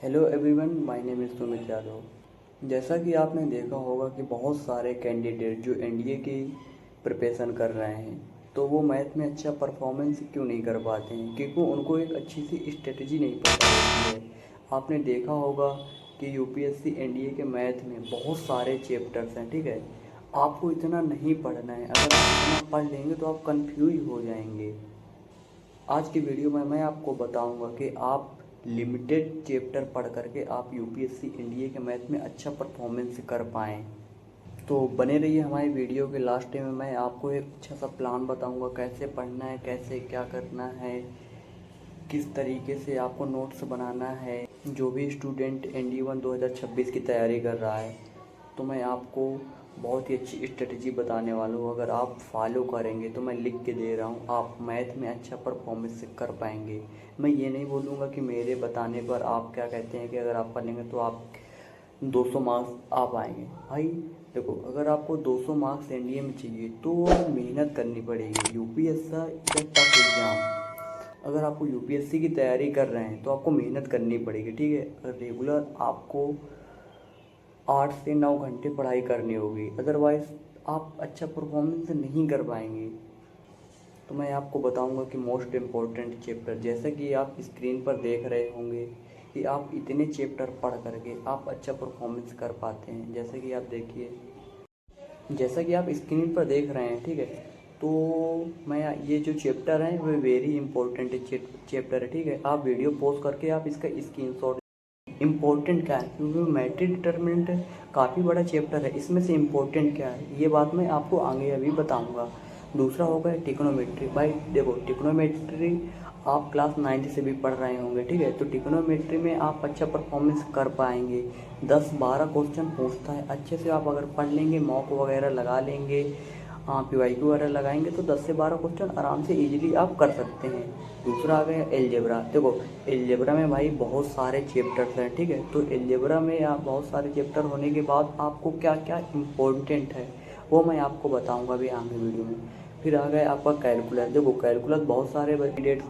Hello everyone, my name is Sumit Yadav. जैसा कि आपने देखा होगा कि बहुत सारे कैंडिडेट जो एनडीए की प्रिपरेशन कर रहे हैं तो वो मैथ में अच्छा परफॉर्मेंस क्यों नहीं कर पाते हैं, क्योंकि उनको एक अच्छी सी स्ट्रेटजी नहीं पता होती है। आपने देखा होगा कि यूपीएससी एनडीए के मैथ में बहुत सारे चैप्टर्स हैं, ठीक है। आपको इतना नहीं पढ़ना है, अगर आप इतना पढ़ लेंगे तो आप कंफ्यूज हो जाएंगे। आज की वीडियो में मैं आपको बताऊंगा कि आप लिमिटेड चैप्टर पढ़ करके आप यूपीएससी एनडीए के मैथ में अच्छा परफॉर्मेंस कर पाएँ। तो बने रहिए हमारी वीडियो के लास्ट में मैं आपको एक अच्छा सा प्लान बताऊंगा, कैसे पढ़ना है, कैसे क्या करना है, किस तरीके से आपको नोट्स बनाना है। जो भी स्टूडेंट एनडीए 1 2026 की तैयारी कर रहा है तो मैं आपको बहुत ही अच्छी स्ट्रेटजी बताने वाला हूँ। अगर आप फॉलो करेंगे तो मैं लिख के दे रहा हूँ, आप मैथ में अच्छा परफॉर्मेंस कर पाएंगे। मैं ये नहीं बोलूँगा कि मेरे बताने पर आप क्या कहते हैं कि अगर आप पढ़ेंगे तो आप 200 मार्क्स आ पाएंगे। भाई देखो, अगर आपको 200 मार्क्स एनडीए में चाहिए तो मेहनत करनी पड़ेगी। यूपीएससी या टफ एग्ज़ाम, अगर आपको यूपीएससी की तैयारी कर रहे हैं तो आपको मेहनत करनी पड़ेगी, ठीक है। अगर रेगुलर आपको 8 से 9 घंटे पढ़ाई करनी होगी, अदरवाइज़ आप अच्छा परफॉर्मेंस नहीं कर पाएंगे। तो मैं आपको बताऊंगा कि मोस्ट इम्पोर्टेंट चैप्टर, जैसा कि आप स्क्रीन पर देख रहे होंगे कि आप इतने चैप्टर पढ़ करके आप अच्छा परफॉर्मेंस कर पाते हैं। जैसे कि आप देखिए, जैसा कि आप स्क्रीन पर देख रहे हैं, ठीक है। तो मैं ये जो चैप्टर हैं वो वेरी इंपॉर्टेंट चैप्टर है, ठीक है। आप वीडियो पॉज करके आप इसका स्क्रीनशॉट। इम्पोर्टेंट क्या है, क्योंकि मैट्रिक डिटर्मिनेंट काफ़ी बड़ा चैप्टर है, इसमें से इम्पोर्टेंट क्या है ये बात मैं आपको आगे अभी बताऊंगा। दूसरा होगा टिक्नोमेट्री। भाई देखो, टिक्नोमेट्री आप क्लास 9 से भी पढ़ रहे होंगे, ठीक है। तो टिक्नोमेट्री में आप अच्छा परफॉर्मेंस कर पाएंगे। 10-12 क्वेश्चन पूछता है, अच्छे से आप अगर पढ़ लेंगे, मॉक वगैरह लगा लेंगे, पीवाईक्यू वगैरह लगाएंगे तो 10 से 12 क्वेश्चन आराम से इजीली आप कर सकते हैं। दूसरा आ गया एलजेब्रा। देखो, एलजेब्रा में भाई बहुत सारे चैप्टर्स हैं, ठीक है। तो एलजेब्रा में आप बहुत सारे चैप्टर होने के बाद आपको क्या क्या इम्पोर्टेंट है वो मैं आपको बताऊंगा अभी आगे वीडियो में। फिर आ गया आपका कैलकुलस। देखो, कैलकुलस बहुत सारे कैंडिडेट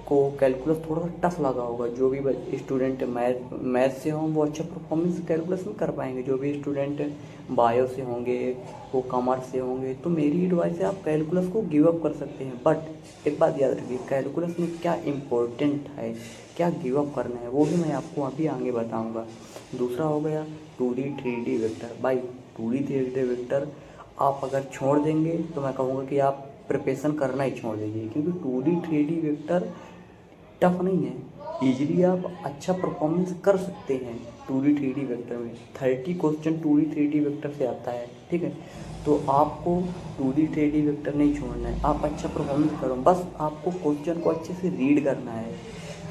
को कैलकुलस थोड़ा सा टफ लगा होगा। जो भी स्टूडेंट मैथ से हों वो अच्छा परफॉर्मेंस कैलकुलस में कर पाएंगे। जो भी स्टूडेंट बायो से होंगे, वो कॉमर्स से होंगे, तो मेरी एडवाइस है आप कैलकुलस को गिव अप कर सकते हैं। बट एक बात याद रखिए, कैलकुलस में क्या इम्पोर्टेंट है, क्या गिव अप करना है, वो भी मैं आपको अभी आगे बताऊँगा। दूसरा हो गया 2D 3D वेक्टर। भाई 2D 3D वेक्टर आप अगर छोड़ देंगे तो मैं कहूँगा कि आप प्रिपरेशन करना ही छोड़ दीजिए, क्योंकि 2D 3D वेक्टर टफ नहीं है। इजीली आप अच्छा परफॉर्मेंस कर सकते हैं 2D 3D वेक्टर में। 30 क्वेश्चन 2D 3D वेक्टर से आता है, ठीक है। तो आपको 2D 3D वेक्टर नहीं छोड़ना है, आप अच्छा परफॉर्मेंस करो। बस आपको क्वेश्चन को अच्छे से रीड करना है।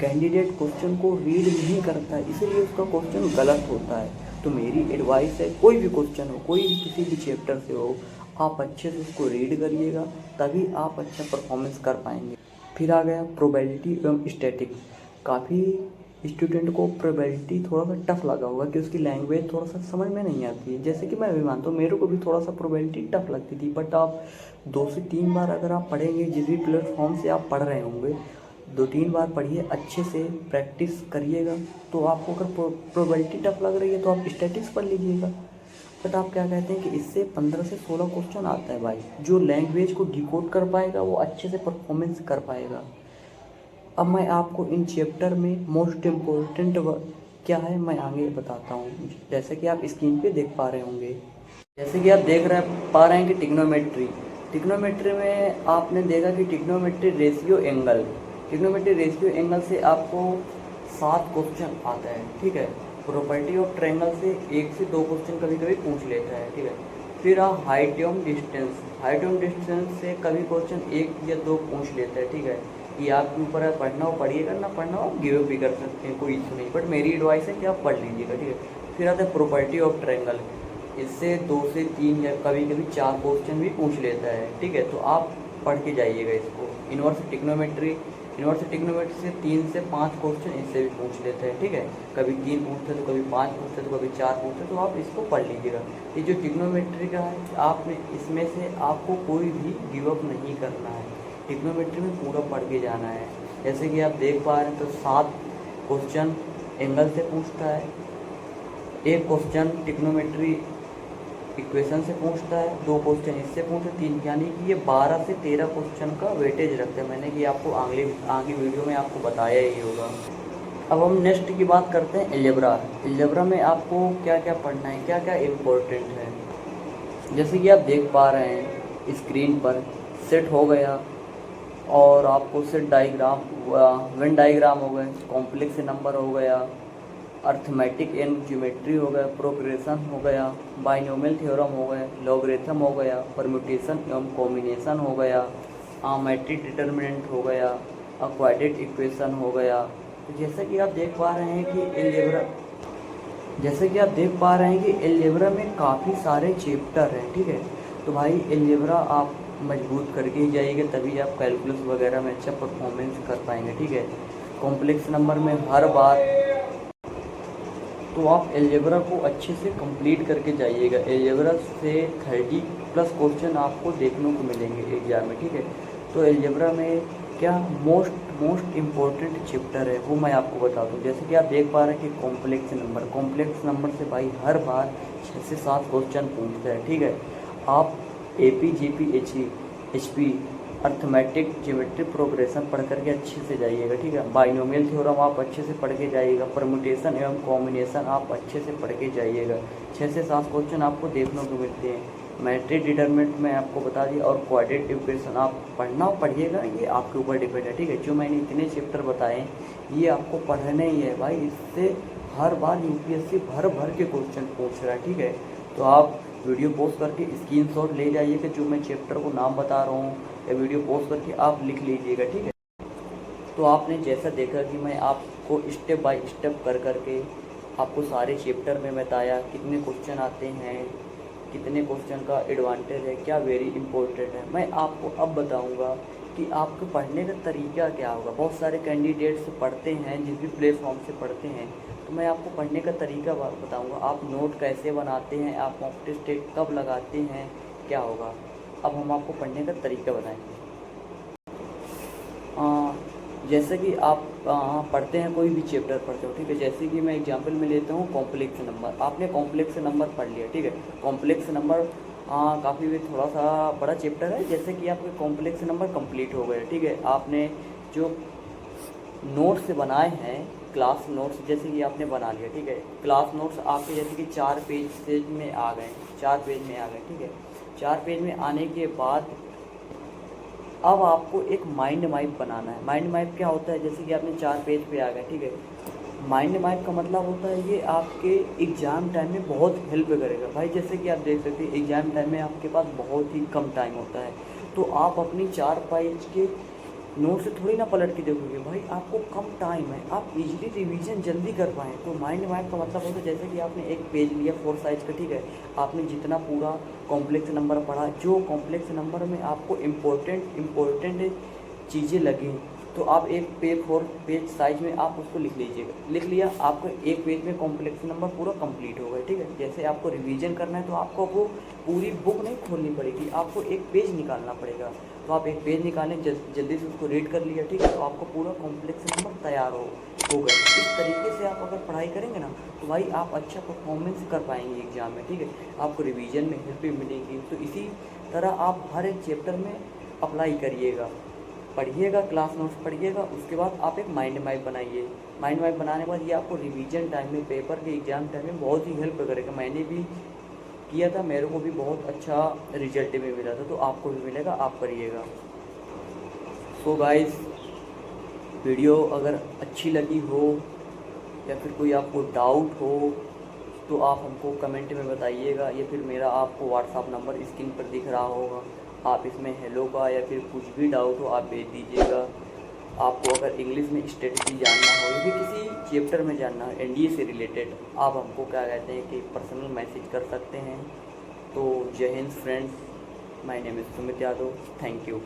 कैंडिडेट क्वेश्चन को रीड नहीं करता है, इसीलिए उसका क्वेश्चन गलत होता है। तो मेरी एडवाइस है, कोई भी क्वेश्चन हो, कोई भी किसी भी चैप्टर से हो, आप अच्छे से उसको रीड करिएगा, तभी आप अच्छा परफॉर्मेंस कर पाएंगे। फिर आ गया प्रोबेबिलिटी एवं स्टैटिक्स। काफ़ी स्टूडेंट को प्रोबेबिलिटी थोड़ा सा टफ लगा होगा कि उसकी लैंग्वेज थोड़ा सा समझ में नहीं आती है। जैसे कि मैं भी मानता हूँ, मेरे को भी थोड़ा सा प्रोबेबिलिटी टफ लगती थी। बट आप 2 से 3 बार अगर आप पढ़ेंगे, जिस भी प्लेटफॉर्म से आप पढ़ रहे होंगे, 2-3 बार पढ़िए, अच्छे से प्रैक्टिस करिएगा। तो आपको अगर प्रोबेबिलिटी टफ लग रही है तो आप स्टैटिक्स पढ़ लीजिएगा। बट आप क्या कहते हैं कि इससे 15 से 16 क्वेश्चन आता है भाई। जो लैंग्वेज को डिकोड कर पाएगा वो अच्छे से परफॉर्मेंस कर पाएगा। अब मैं आपको इन चैप्टर में मोस्ट इम्पोर्टेंट क्या है मैं आगे बताता हूँ। जैसे कि आप स्क्रीन पे देख पा रहे होंगे, जैसे कि आप देख रहे पा रहे हैं कि टिग्नोमेट्री। टिग्नोमेट्री में आपने देखा कि टिग्नोमेट्री रेशियो एंगल से आपको 7 क्वेश्चन आता है, ठीक है। प्रॉपर्टी ऑफ ट्रायंगल से 1 से 2 क्वेश्चन कभी कभी पूछ लेता है, ठीक है। फिर हाइट एवं डिस्टेंस से कभी क्वेश्चन 1 या 2 पूछ लेता है, ठीक है। ये आपके ऊपर है, पढ़ना हो पढ़िएगा, ना पढ़ना हो गिव अप भी कर सकते हैं, कोई इशू नहीं। बट मेरी एडवाइस है कि आप पढ़ लीजिएगा, ठीक है। फिर आता है प्रॉपर्टी ऑफ ट्रायंगल। इससे 2 से 3 या कभी कभी 4 क्वेश्चन भी पूछ लेता है, ठीक है। तो आप पढ़ के जाइएगा इसको। इनवर्स टिग्नोमेट्री से 3 से 5 क्वेश्चन इससे भी पूछ लेते हैं, ठीक है। कभी 3 पूछते तो कभी 5 पूछते तो कभी 4 पूछते, तो आप इसको पढ़ लीजिएगा। ये जो टिग्नोमेट्री का है, आपने इसमें से आपको कोई भी गिव अप नहीं करना है, टिग्नोमेट्री में पूरा पढ़ के जाना है। जैसे कि आप देख पा रहे हैं तो 7 क्वेश्चन एंगल से पूछता है, एक क्वेश्चन ट्रिग्नोमेट्री इक्वेशन से पूछता है, 2 क्वेश्चन इससे पूछते, 3, यानी कि ये 12 से 13 क्वेश्चन का वेटेज रखते हैं। मैंने कि आपको आगे वीडियो में आपको बताया ही होगा। अब हम नेक्स्ट की बात करते हैं एलजेब्रा। एलजेब्रा में आपको क्या क्या पढ़ना है, क्या क्या इम्पोर्टेंट है। जैसे कि आप देख पा रहे हैं स्क्रीन पर, सेट हो गया और आपको सेट डायग्राम, वेन डायग्राम हो गए, कॉम्प्लेक्स नंबर हो गया, अर्थमेटिक एंड ज्योमेट्री हो गया, प्रोग्रेशन हो गया, बाइनोमियल थ्योरम हो गया, लॉगरिथम हो गया, परम्यूटेशन एवं कॉम्बिनेशन हो गया, मैट्रिक डिटर्मिनेंट हो गया, क्वाड्रेटिक इक्वेशन हो गया। तो जैसा कि आप देख पा रहे हैं कि एलजेब्रा में काफ़ी सारे चैप्टर हैं, ठीक है। तो भाई एलजेब्रा आप मजबूत करके ही जाइएगा, तभी आप कैलकुलस वगैरह में अच्छा परफॉर्मेंस कर पाएंगे, ठीक है। कॉम्प्लेक्स नंबर में हर बार तो आप एलजेब्रा को अच्छे से कंप्लीट करके जाइएगा। एलजेब्रा से 30+ क्वेश्चन आपको देखने को मिलेंगे एग्जाम में, ठीक है। तो एलजेब्रा में क्या मोस्ट इम्पोर्टेंट चैप्टर है वो मैं आपको बता दूं। जैसे कि आप देख पा रहे हैं कि कॉम्प्लेक्स नंबर से भाई हर बार 6 से 7 क्वेश्चन पूछता है, ठीक है। आप AP GP HE HP arithmetic geometry progression पढ़ करके अच्छे से जाइएगा, ठीक है। बाइनोमियल थ्योरम आप अच्छे से पढ़ के जाइएगा, परम्यूटेशन एवं कॉम्बिनेशन आप अच्छे से पढ़ के जाइएगा। 6 से 7 क्वेश्चन आपको देखने को मिलते हैं। मैट्रिक डिटरमिनेंट में आपको बता दिया, और क्वाड्रेटिक इक्वेशन आप पढ़िएगा, ये आपके ऊपर डिपेंड है, ठीक है। जो मैंने इतने चैप्टर बताए ये आपको पढ़ने ही है भाई, इससे हर बार UPSC भर के क्वेश्चन पूछ रहा है, ठीक है। तो आप वीडियो पोस्ट करके स्क्रीनशॉट ले जाइएगा, जो मैं चैप्टर को नाम बता रहा हूँ, या वीडियो पोस्ट करके आप लिख लीजिएगा, ठीक है। तो आपने जैसा देखा कि मैं आपको स्टेप बाय स्टेप कर करके आपको सारे चैप्टर में बताया, कितने क्वेश्चन आते हैं, कितने क्वेश्चन का एडवांटेज है, क्या वेरी इंपॉर्टेंट है। मैं आपको अब बताऊंगा कि आपके पढ़ने का तरीका क्या होगा। बहुत सारे कैंडिडेट्स पढ़ते हैं, जिस भी प्लेटफॉर्म से पढ़ते हैं, तो मैं आपको पढ़ने का तरीका बताऊंगा। आप नोट कैसे बनाते हैं, आप मॉक टेस्ट कब लगाते हैं, क्या होगा। अब हम आपको पढ़ने का तरीका बताएंगे। जैसे कि आप पढ़ते हैं, कोई भी चैप्टर पढ़ते हो, ठीक है। जैसे कि मैं एग्जांपल में लेता हूँ कॉम्प्लेक्स नंबर। आपने कॉम्प्लेक्स नंबर पढ़ लिया, ठीक है। कॉम्प्लेक्स नंबर काफ़ी भी थोड़ा सा बड़ा चैप्टर है। जैसे कि आपके कॉम्प्लेक्स नंबर कंप्लीट हो गए, ठीक है। आपने जो नोट्स बनाए हैं, क्लास नोट्स जैसे कि आपने बना लिया, ठीक है। क्लास नोट्स आपके जैसे कि 4 पेज में आ गए, 4 पेज में आ गए, ठीक है। 4 पेज में आने के बाद अब आपको एक माइंड मैप बनाना है। माइंड मैप क्या होता है, जैसे कि आपने 4 पेज पे आ गए, ठीक है। माइंड मैप का मतलब होता है ये आपके एग्ज़ाम टाइम में बहुत हेल्प करेगा भाई। जैसे कि आप देख सकते हैं एग्ज़ाम टाइम में आपके पास बहुत ही कम टाइम होता है, तो आप अपनी 4 पेज के नोट से थोड़ी ना पलट के देखोगे भाई, आपको कम टाइम है, आप इजीली रिवीजन जल्दी कर पाएँ। तो माइंड मैप का मतलब होता है जैसे कि आपने एक पेज लिया 4 साइज का, ठीक है। आपने जितना पूरा कॉम्प्लेक्स नंबर पढ़ा, जो कॉम्प्लेक्स नंबर में आपको इम्पोर्टेंट चीज़ें लगी, तो आप एक 4 पेज साइज में आप उसको लिख लीजिएगा। लिख लिया, आपको एक पेज में कॉम्प्लेक्स नंबर पूरा कंप्लीट हो गया, ठीक है। जैसे आपको रिवीजन करना है तो आपको वो पूरी बुक नहीं खोलनी पड़ेगी, आपको एक पेज निकालना पड़ेगा। तो आप एक पेज निकालें, जल्दी से उसको रीड कर लिया, ठीक है। तो आपको पूरा कॉम्प्लेक्स नंबर तैयार हो गया। इस तरीके से आप अगर पढ़ाई करेंगे ना, तो भाई आप अच्छा परफॉर्मेंस कर पाएंगे एग्जाम में, ठीक है। आपको रिवीजन में हेल्प भी मिलेगी। तो इसी तरह आप हर एक चैप्टर में अप्लाई करिएगा, पढ़िएगा, क्लास नोट्स पढ़िएगा। उसके बाद आप एक माइंड मैप बनाइए। माइंड मैप बनाने के बाद ये आपको रिवीजन टाइम में, पेपर के एग्ज़ाम टाइम में बहुत ही हेल्प करेगा। मैंने भी किया था, मेरे को भी बहुत अच्छा रिजल्ट भी मिला था, तो आपको भी मिलेगा, आप करिएगा। सो गाइस, वीडियो अगर अच्छी लगी हो या फिर कोई आपको डाउट हो तो आप हमको कमेंट में बताइएगा, या फिर मेरा आपको व्हाट्सअप नंबर स्क्रीन पर दिख रहा होगा, आप इसमें हेलो का या फिर कुछ भी डाउट हो आप भेज दीजिएगा। आपको अगर इंग्लिश में स्ट्रेटजी जानना हो या फिर किसी चैप्टर में जानना हो NDA से रिलेटेड, आप हमको क्या कहते हैं कि पर्सनल मैसेज कर सकते हैं। तो जय Hind friends, my name is Sumit Yadav, thank you.